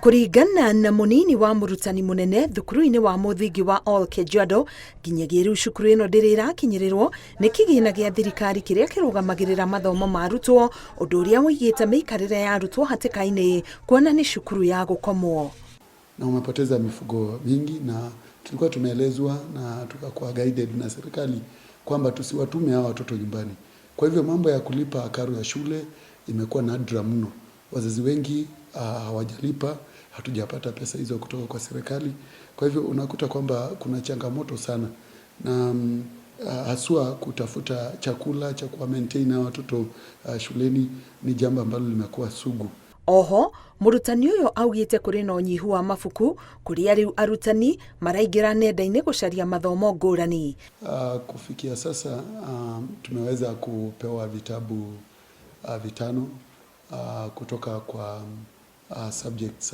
Kuringana na munini wa murutani munene thukuru-ini wa muthingi wa Ol Kajiado, nginyagia riu cukuru ino ndiri irakinyirirwo ni kigina gia thirikari kiria kirugamagirira mathomo ma arutwo, undu uria wigite miikarire ya arutwo hatikaini kuona ni cukuru ya gukomwo. Na umepoteza mifugo mingi, na tulikuwa tumeelezwa na tukakuwa guided na serikali kwamba tusiwatume hao watoto nyumbani. Kwa hivyo mambo ya kulipa karo ya shule imekuwa nadra mno. Wazazi wengi hawajalipa, hatujapata pesa hizo kutoka kwa serikali. Kwa hivyo unakuta kwamba kuna changamoto sana, na haswa kutafuta chakula cha kuwa maintain watoto shuleni ni jambo ambalo limekuwa sugu. Oho, murutani uyo augite kuri na unyihu wa mafuku kuria riu arutani maraingira nenda-ini gucaria mathomo ngurani. Kufikia sasa tumeweza kupewa vitabu 5 kutoka kwa subjects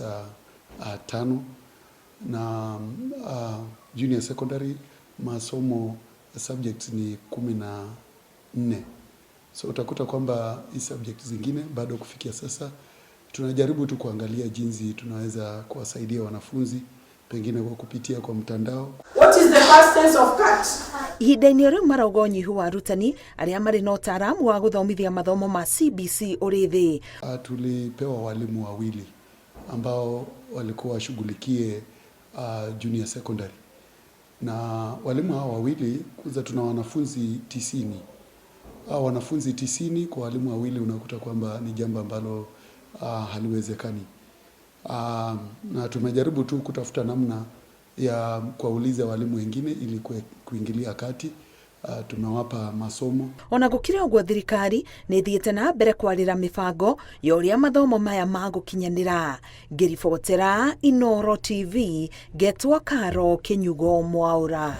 5, na junior secondary masomo subjects ni 14. So utakuta kwamba hii subjects zingine bado kufikia sasa tunajaribu tu kuangalia jinsi tunaweza kuwasaidia wanafunzi, pengine kwa kupitia kwa mtandao. What is the past tense of cat? Ihinda-ini riu marauga unyihu wa arutani aria mari na utaramu wa guthomithia mathomo ma CBC uri thi. Tulipewa walimu 2 ambao walikuwa washughulikie junior secondary, na walimu hao 2 kuza tuna wanafunzi 90. Wanafunzi 90 kwa walimu 2 unakuta kwamba ni jambo ambalo haliwezekani. Na tumejaribu tu kutafuta namna ya kuwauliza walimu wengine ili kuingilia kati. Tumewapa masomo. Ona gukire uguo thirikari ni thiete na mbere kwarira mibango ya uria mathomo maya magukinyanira. Ngiribotera Inooro TV, Getwa Karo Kinyugo Mwaura.